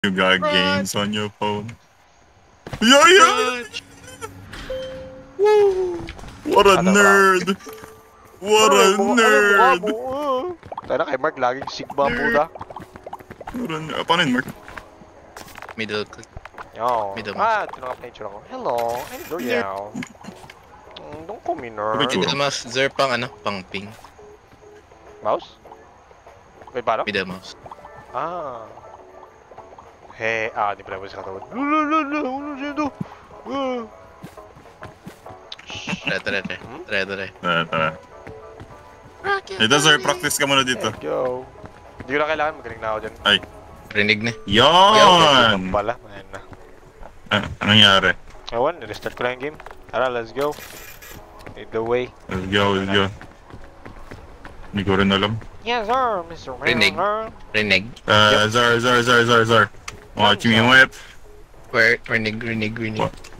You got games on your phone. Yeah! Woo! What a nerd! What a nerd! Tayo na kay Mark, laging sigma puta. Paano yun, Mark? Middle click. Yo. Middle Ah, tinanggap na yung tsura ko. Hello, I'm L'Oreal. Don't call me nerd. Middle mouse, Zer pang ano, pang ping. Mouse? May bala? Middle mouse. Ah. Hey, di pala mo sa katawan. Ano siya ito? Tara. Tara. Ito, sir, practice ka muna dito. Go. Hindi ko na kailangan, magaling na ako dyan. Ay. Rinig na. Yan! Pala, ayan na. Anong nangyari? Ewan, restart ko lang yung game. Tara, let's go. Lead the way. Let's go. Hindi ko rin alam. Yes, sir, Mr. Rinig. Rinig. Zar. Watch me whip. Where? Rinig.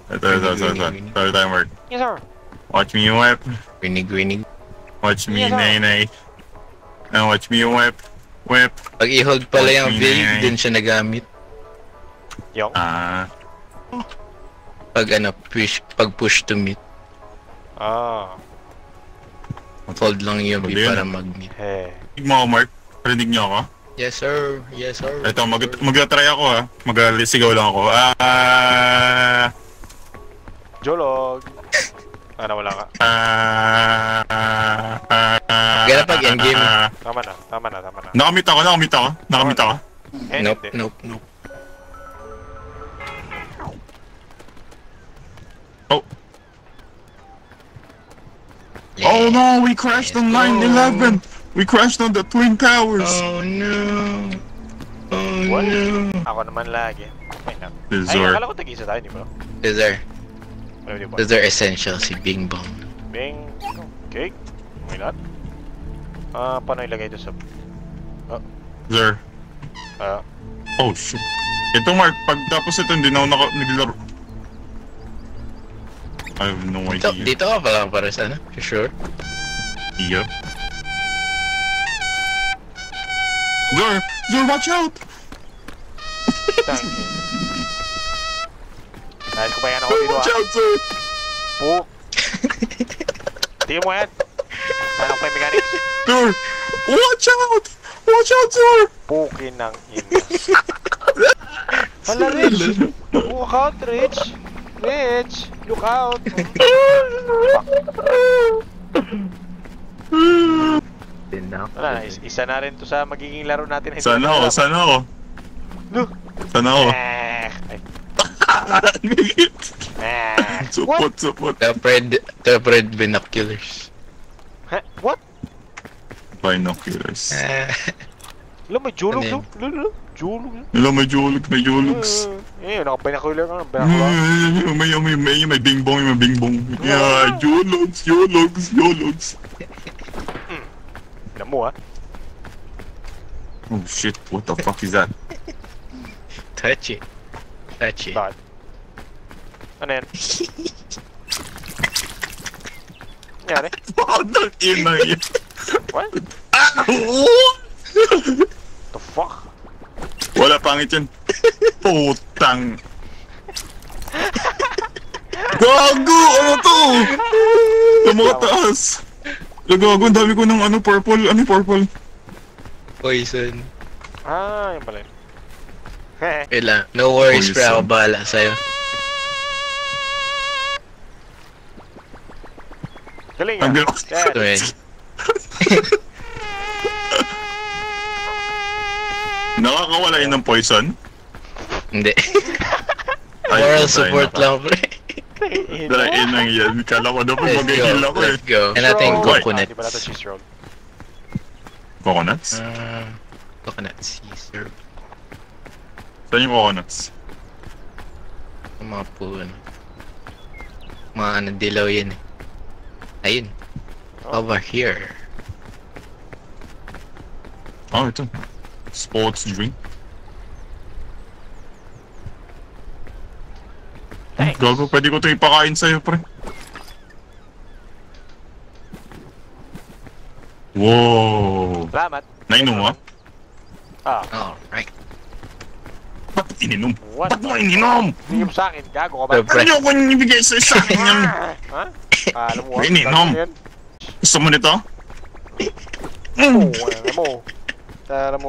Ito. Sorry, time work. Yes, sir. Watch me whip. Rinig. Watch me nay. Now watch me whip. Pag i-hold pala yung Watch me, build, nay. dun siya nagamit. Yung? Pag ano, pag push to meet. Hold lang yung B para mag-meet. Hey. Tignan mo ako, Mark. Parinig niyo ako? Yes, sir. Ito, mag-try ako ha. Mag-sigaw lang ako. Jolog. Wala ka. Gana pag endgame. Tama na. Nakamit ako. Nope. Oh. Oh no, we crashed on 9/11. We crashed on the Twin Towers. Oh no. What? Ako naman lagi. Ay, Bizarre. akala ko tag-isa tayo, di ba? These are essential si Bing Bong. Bing. Cake? Why not? Paano ilagay ito sa... Sir. Oh shit. Ito, Mark, pagtapos ito hindi na ako naglaro. I have no idea. Dito ka ba para sa ano? For sure? Yep. Zor, watch out! Dahil ko ba yan ako dito Watch out, sir! Po. Tingin mo yan. Dahil ako yung mechanics. Sir! Watch out! Watch out, sir! Pukin ng ina. Hala, Rich! Look out, Rich! Rich! Look out! Wala na, isa na rin to sa magiging laro natin. Sana ako. Look! Sana ako. Support. The Fred binoculars. Huh? What? Binoculars. Alam, may julog, no? Julog. Alam, may julugs. Naka-binocular ka. May bing-bong. Yeah, julugs. Alam mo, ha? Oh shit, what the fuck is that? Touch it. Bakit? Ano yan? Nangyari? Bakit ina yan? What? What? The fuck? Wala pangit yan. Putang. Gago! Ano to? Tumataas. Gago, ang dami ko ng purple. Ano yung purple? Poison. Yun pala yun. Wait lang. No worries, pre. Ako bahala sa'yo. Galing Ang yan. galing. Wait. Nakakawala yun ng poison? Hindi. Ay, Moral patay support na. lang, pre. Dalain lang yan. Kala ko na po mag-heal ako eh. Let's go. And natin coconut. Di ba natin cheese roll? Coconuts? Coconuts. Yes, sir. Saan yung coconuts? Mga puno. Mga dilaw yan eh. Ayun. Over here. Oh, ito. Sports drink. Thanks. Gago, pwede ko ito ipakain sa'yo, pre. Wow. Salamat. Nainom mo? Ah. Alright. What the ininom? What? Ba't mo ininom? Hindi mo sa akin, gago ka ba? Pre. Ano ko ibigay sa akin yan? Ha? Alam mo, Ininom. yan? Gusto mo nito? Oo, alam mo. Alam mo.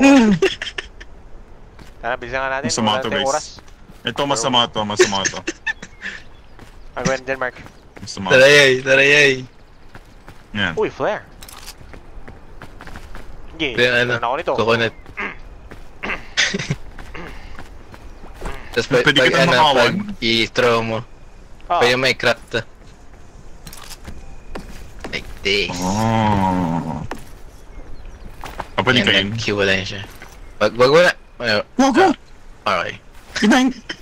Tara, bilisan nga natin. Masama Wala to, tayong guys. oras. Ito, masama to. Ang gawin dyan, Mark. Masama. Tarayay. Yan. Uy, flare. Sige, Ito yung ano, ako nito. coconut. Tapos Pwede pag kitang ano, makawan? pag i-throw mo, Ah, kaya may crack to. Like this. Oh. Pwede Yan, kain. nag-hiwalay siya. Wag wala. Wago! Okay.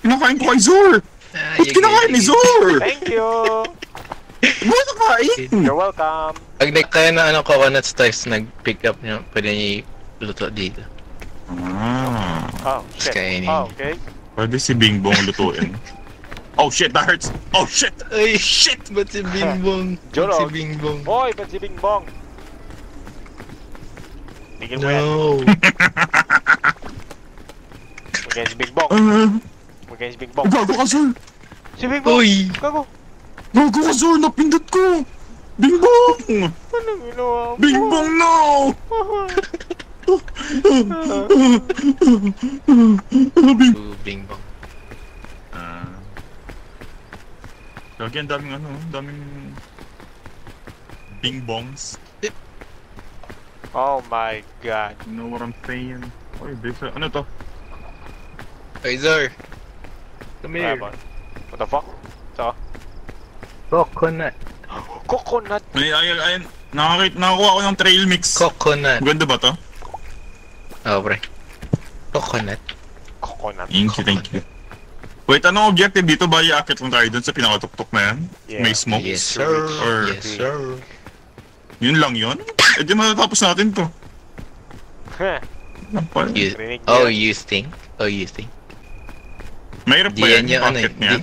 Kinakain ko kay Zor! Ba't kinakain ni Zor? thank you! Ba't nakain? You're welcome! Pag nagtayo na ano, coconut stars, nag-pick up nyo, pwede nyo luto dito. Ah. Oh, shit. Kainin. Oh, okay. Pwede si Bing Bong lutuin. Oh shit, that hurts! Oh shit! Ay, shit! Ba't si Bingbong? Jolo. Ba't si Bingbong? Hoy, ba't si Bing Bong? Tigil mo yan. No! Magayin si Bing Bong. Magayin si Bing Bong. Gago ka, Zor! Si Bing Bong! Uy! Gago! Gago ka, Zor! Napindot ko! Bing Bong! Anong ginawa mo? Bing Bong, no! Bing... Ooh, Bingbong. Gagi, ang daming Bing Bongs. Oh my god. You know what I'm saying? Oy, ano to? Hey, Zor! Come Wala here. ba? What the fuck? Saka? Coconut. Coconut! Ay, nakakuha ko ng trail mix. Coconut. Ganda ba to? Oh, pre. Coconut. Coconut. Thank you. Wait, anong objective dito? Ba iaakit lang tayo dun sa pinakatuktok na yan? Yeah. May smoke? Yes, sir. Or- Yes, sir. Yun lang yun? Eh di matatapos natin to. Heh. You, Rinig oh, yan. you think? Oh, you think? Mahirap Hindi ba yan yan yung yung ano, pocket niya?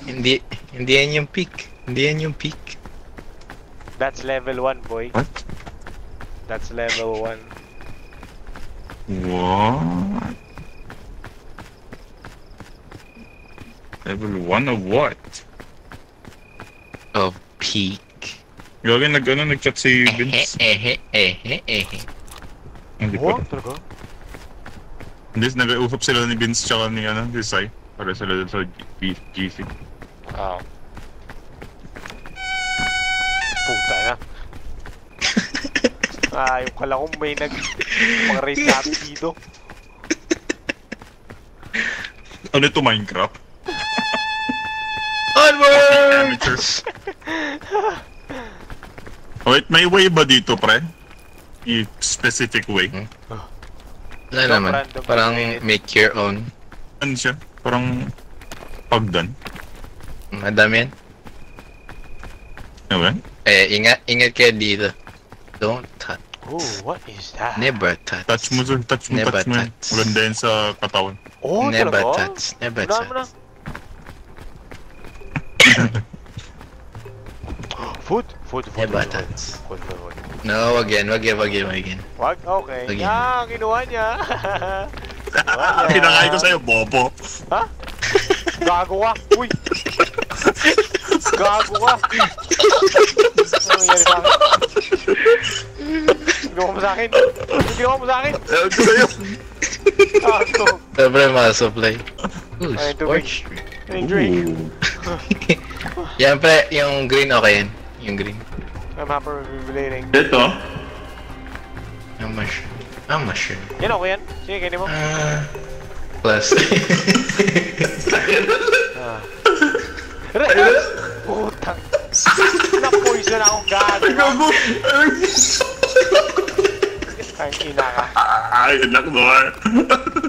hindi yan yung peak. Hindi yan yung peak. That's level 1, boy. What? That's level 1. What? Level 1 of what? Of peak. Gagawin nag-chat si Vince. Hindi pa. What? Talaga? Hindi, nag-uusap sila ni Vince tsaka ni Sai. Para sila dun sa GC. Oh. Puta na. Yung kala kong may mga-raid namin dito. Ano ito, Minecraft? Onward! Amateurs. Wait, may way ba dito, pre? Specific way? Wala naman. Random Parang minute. make your own. Ano siya? Parang pagdan. Madami yan. Ano ba? Ingat kayo dito. Don't touch. Oh, what is that? Never touch. Touch mo, sir. Touch mo, Never touch mo. yan. touch. Maganda yan sa katawan. Oh, Never talaga? touch. Never Unahan mo na. touch. Food? Never touch. Food. No, wag yan. Wag? Okay. Wag yan. Kinuha niya. Pinakain ko sa'yo, bobo. Ha? Gago ka! Uy! Gago ka! Ano nangyari sa akin? Ginawa mo sa akin? Ginawa mo sa akin? Ewan ko sa'yo. Gago! Sobre mga supply. Ooh, Ay, tubig. sports. Ay, drink. Yan pre, yung green okay yan. Yung green. I'm hyperventilating. Ito? Yung mushroom. Ah, mushroom. Yan okay yan? Sige, kainin mo. Plus. Puta! Na-poison akong gago! Gago! Ang ina ka. Ay, anak mo.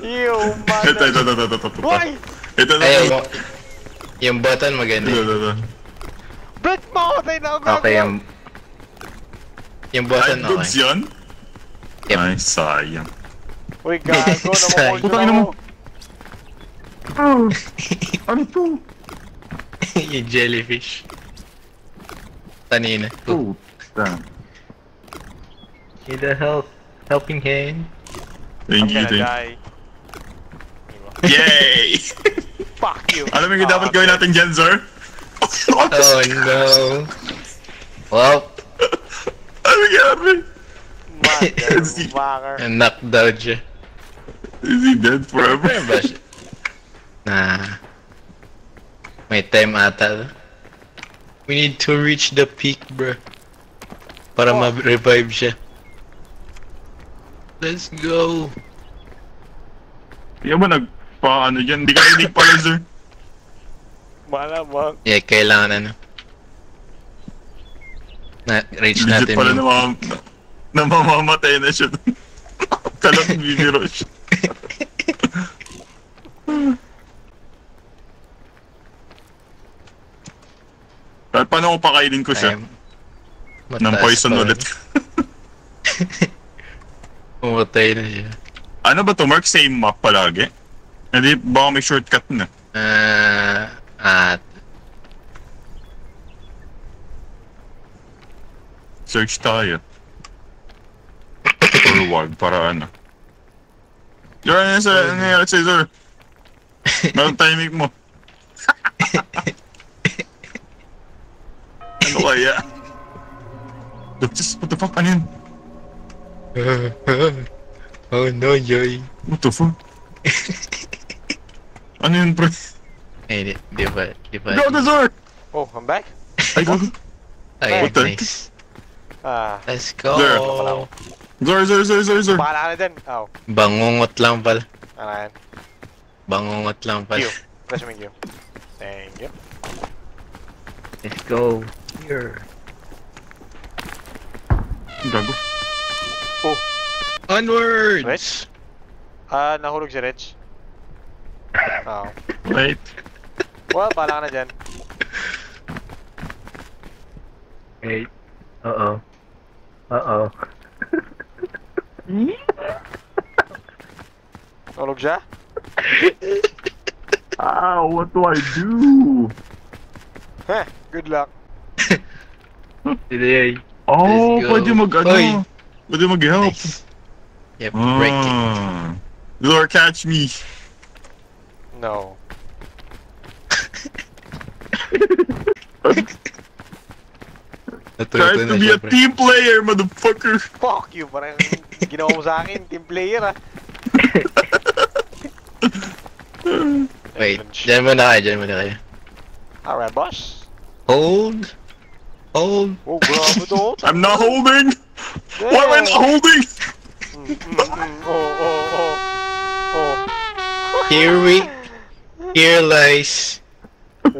Ew, man! Ito. Boy! Ito. Ay, yung button maganda. Ito. Bet makatay na ako gago! Okay, yung Ay, button goods okay. yan? Yep. Ay, sayang. Uy, gago! Say. Napapoison ako! Ano to? yung jellyfish. Kanina. Damn. Need a helping hand. Thank I'm you, gonna thank die. you. Yay! you. Alam mo yung dapat gawin natin dyan, sir? Oh no. Well, Ano nangyari? Motherfucker. knockdown siya. Is he dead forever? Ano ba siya? Nah. May time ata. We need to reach the peak, bro. Para ma-revive siya. Let's go. Yung ba nagpa-ano dyan? Hindi ka rinig pala, sir. Malamang. Yeah, kailangan ano. Na-reach Legit natin pala yung... namamamatay na siya dun. Kalang bibiro siya. Paano kung pakainin ko siya? Ng poison ulit. Pumatay na siya. Ano ba to, Mark? Same map palagi? Hindi, baka may shortcut na. Search tayo. Or wag, para ano. Sir, ano nangyayari sa'yo, sir? Meron timing mo. Ano kaya? What the fuck? Ano yun? Oh no, Joy. What the fuck? Ano yun, bro? Ay, di ba? Go to sir! Oh, I'm back? Ay, go. Ay, What the- nice. Ah. Let's go. There. Sir. Bahala ka na din. Oh. Bangungot lang pala. Ano yan? Bangungot lang Q. pala. Press mo yung Q. Thank you. Let's go. Here. Gago. Oh. Onwards! Rich? Nahulog si Rich. Oh. Wait. Well, bahala ka na dyan. Hey. Uh-oh. Nahulog siya? Ow, what do I do? Heh, good luck. Today. Oh, Let's go. pwede mag-ano. Oy. Pwede mag-help. Nice. Yep, break it. Lord, catch me. No. Try to be a team player, motherfucker. Fuck you, parang ginawa mo sa akin, team player ah. Wait, dyan muna kayo. Alright, boss. Hold. Oh, grabe to. I'm not holding. Why am I not holding? Oh. Here lies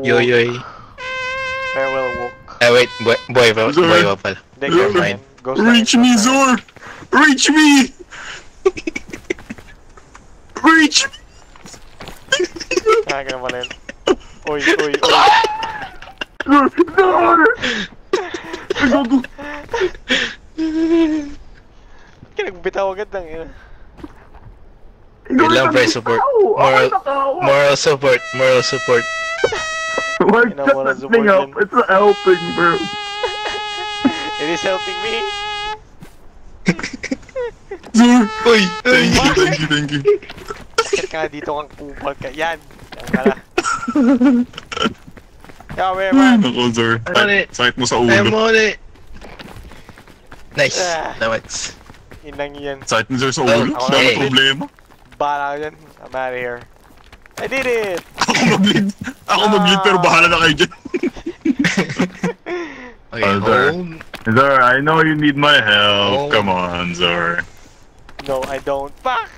Yoyoy. Farewell walk. Ah, wait, boy pa pala. Hindi, Never ghost mind. line. Ghost line, Reach me, ghost line. Zor! Reach me! Reach me! Kaya ka naman yun. Oy. Zor! Gago! Kinagbitaw agad ng ina. Wait lang, pre, support. Moral support. Why You know what I'm that thing up? supporting? It's not helping, bro. It is helping me. Zor! Uy! Thank you. Bakit ka nga dito kang kupag ka? Yan. Yan ka na. Yeah, where man? Ako, Zor. I'm on it. Sakit mo sa I'm ulo. on it! Nice. Ah. Damats. Inang yan. Sakit mo, Zor, sa ulo. Okay. Dami problema. Bahala ka dyan. I'm out of here. I did it! Ako mag-lead pero bahala na kayo dyan. Okay, Zor. hold. Zor, I know you need my help. Oh. Come on, Zor. No, I don't. Fuck!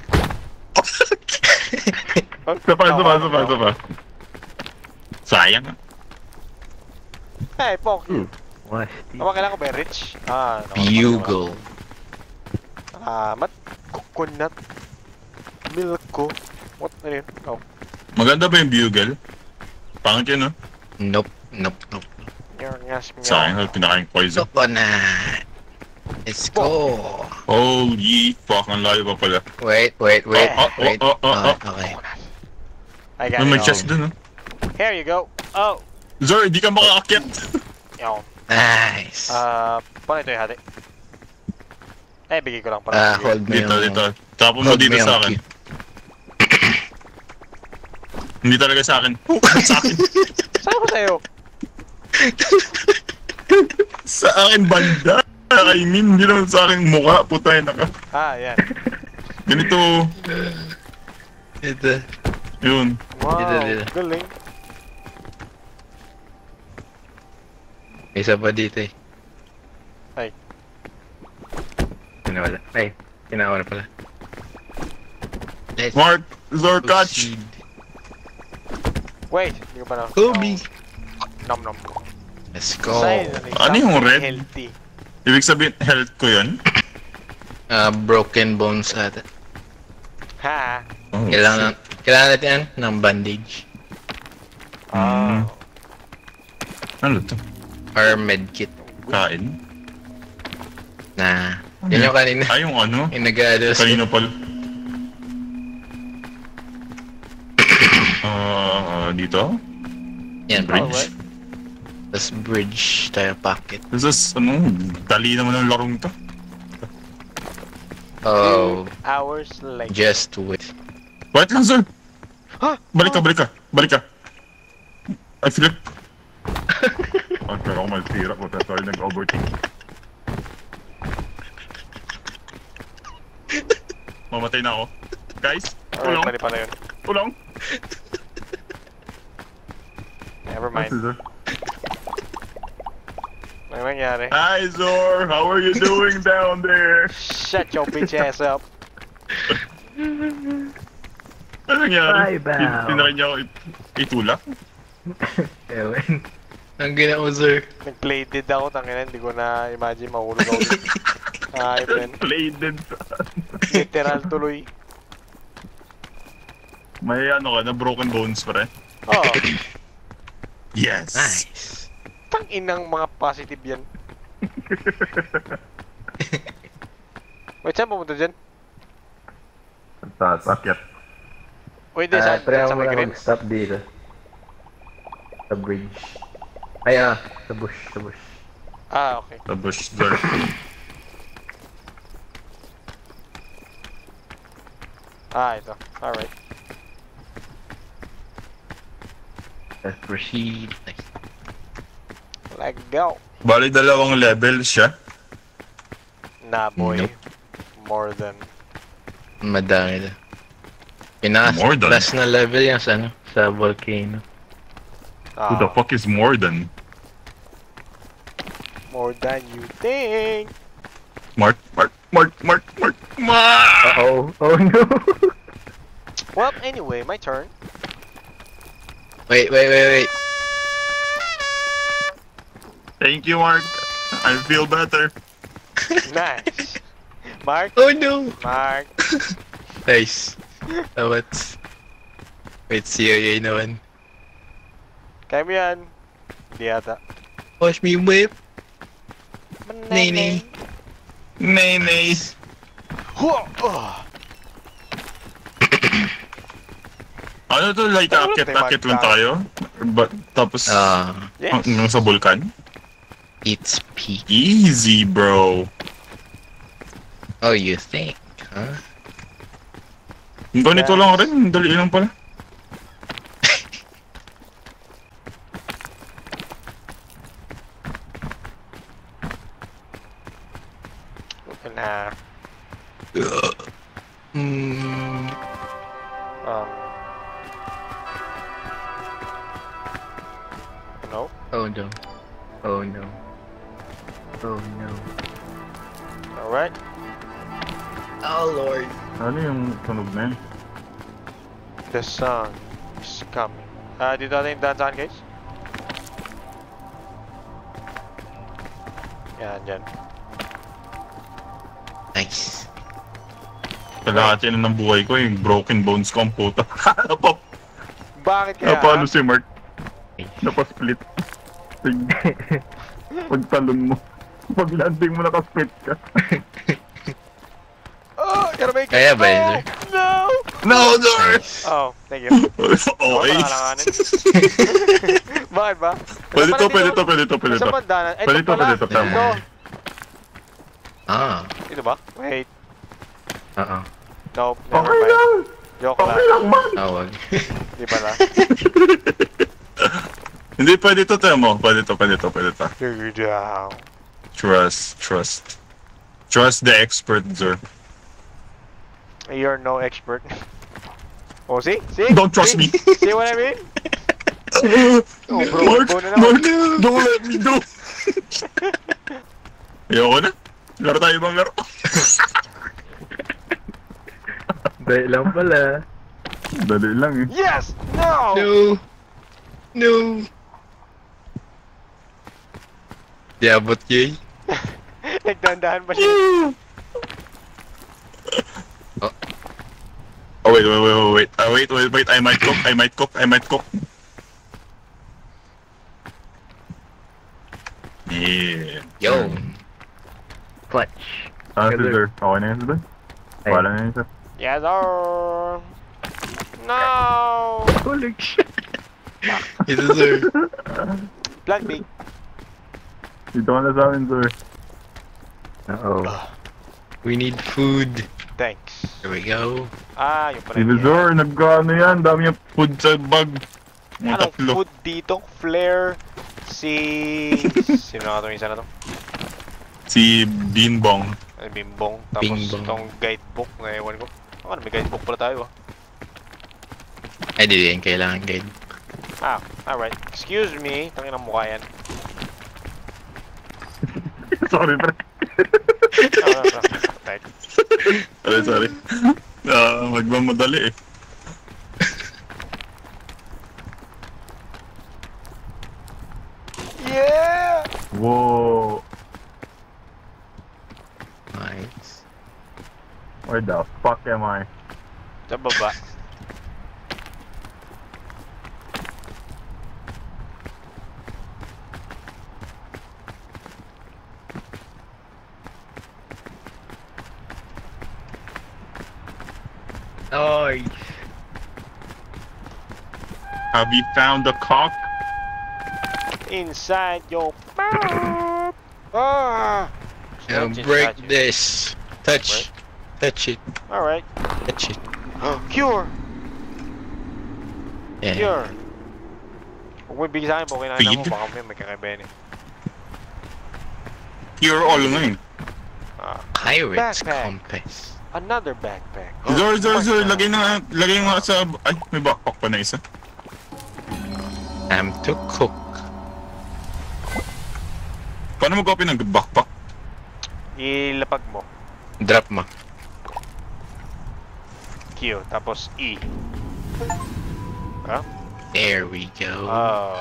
Isa pa. Sayang. Hey, fuck you. What? Tama, kailangan ko ba rich? Ah, no. Bugle. Salamat. Coconut. Milk ko. What? Ano yun? Oh. Maganda ba yung bugle? Pangit yun, no? Nope. Sayang, pinakain poison. Coconut. Let's go. Holy fuck, ang layo pa pala. Wait. Oh. Okay. I got May it. chest dun, no? Here you go. Oh. Zor, di ka makakakit. Yo. Nice. Paano ito yung hati? Bigay ko lang para. Hold mo Dito. yung... Tapon mo Hold dito mo sa yung akin. Q. Hindi talaga sa akin. Sa akin. Saan ko sa'yo? Sa akin banda. I mean, hindi naman sa akin mukha. Putay na ka. Ah, yan. Ganito. Ito. Yun. Wow, Dito. galing. May isa pa dito eh. Ay. Pinawala. Ay, pinawala pala. Let's Mark, Zorkach. proceed. Wait, hindi ko pa na. Kobe. Nom nom. Let's go. Ano yung red? Healthy. Ibig sabihin, health ko yun? Broken bones ata. Ha? Oh, Kailangan natin yan ng bandage. Mm. Ano to? Or medkit. Kain? Na. Yan yung kanina. Ay, yung ano? Yung nag-ados. Kanina pala. Dito? Yan, bridge. Alright. Tapos bridge tayo pocket. This is, dali naman ang larong to. Oh, 2 hours later. just wait. Wait lang, sir! Ha? Balik ka! Ay, flip! Ang pero ako maltira ko, pero sorry, nag-overthink. Mamatay na ako. Guys, tulong! Alright, pala yun. Tulong! Never mind. Sir. Ano nangyari? Hi, Zor! How are you doing down there? Shut your bitch ass up. Ano nangyari? Hi, Bao. Tinakin niya ako itulak? Ewan. Ang ginawa, sir. Nag-play dead ako, tangina, hindi ko na imagine mahulog ako. Ayop din. Plated. Literal tuloy. May ano ka na, broken bones pa rin. Oh, Yes! Nice. tanginang mga positive yan. Wait, saan pumunta dyan? Sakit. Wait, di, saan? Try Sa mo may na green? mag-stop dito. Sa bridge. Ay, sa bush, sa bush. Ah, okay. The bush there. Ah, ito. Alright. Let's proceed. Nice. Let's go. Bali, dalawang level siya. Nah, boy. Nope. More than... Madami na. More than? Pinaka-last na level yan sa ano? Sa volcano. Who the fuck is more than? More than you think. Mark! Uh-oh. Oh no. Well, anyway, my turn. Wait. Thank you, Mark. I feel better. Nice. Mark? Oh no! Mark. Nice. What? Wait, COA naman. Kaya mo yan. Hindi yata. Watch me whip. Nay. Nay. Huh! Oh. Ano to, like, Ano, akit lang temag tayo? Tapos, Yes. sa vulkan? It's peak. Easy, bro. Oh, you think? Huh? Yung ganito lang rin, dali lang pala. Nah. Mm, No? oh no. Oh no. Oh no. Alright. Oh lord. Ano yung tunog na yun? The sun is coming. Dito natin yung dansan, guys. Yan, dyan. Nice. Kalahati na ng buhay ko, yung broken bones ko ang puta. Bakit kaya? Paano si Mark? Napasplit. Pagtalon mo. Pag landing mo nakasplit ka. Oh, gotta make Kaya ba yun, Oh, sir? no! No, sir! Oh, thank you. Okay. Alanganin. Bakit ba? Pwede to. Sa bandanan. Pwede to, tama. Ito. Ah. Ito ba? Wait. Uh-oh. Nope, never Okay mind. lang! Joke lang. Tawag. Di pala. Hindi, pwede to, Temo. Pwede to. Figure down. Trust. Trust the expert, sir. You're no expert. Oh, see? Don't trust me. See what I mean? Oh, bro, Mark, bro na naman. don't let me go. Ayoko na. Laro tayo bang laro? Dahil lang pala. Dali lang eh. Yes! No! No! Di abot yun. Nagdandahan pa siya. Oh, wait. Wait. I might cook. Yeah. Yo! Clutch. Saan si sir? Okay na yun, sir? Ay. Wala na yun, sir. Yes, sir! No! Holy shit. Ito, sir. Plan B. Dito ka na sa amin, sir. Uh-oh. We need food. Thanks. Here we go. Ah, yung pala Sige, yun. sir. Nag-ano yan. Dami yung food sa bag. Mga Anong tatlo. food dito? Flare, sino na ito yung isa na to? Si Beanbong. Ay, Bimbong. Tapos Bimbong. itong guidebook na ewan ko. Oh, may guidebook pala tayo ah. Ay, di yan. Kailangan guide. Ah, alright. Excuse me. Tangin ang mukha yan. Sorry, pre. Thanks. Sorry. Magmamadali eh. Yeah! Whoa. Nice. Where the fuck am I? Sa baba. Nice. Have you found the cock? Inside your mouth. Ah! Now Snatch break inside you. this. Touch. Touch it. Alright. Touch it. Cure! Yeah. Cure! Huwag mo ibigay sa akin, okay na mo, Feed? baka may kakaibayan eh. You're all ngayon. Pirate's Backpack. compass. Another backpack. Sir, lagay nga sa... Ay, may backpack pa na isa. Time to cook. Paano mag-copy ng backpack? Ilapag mo. Drop mo. Q, tapos E. There we go. Oh.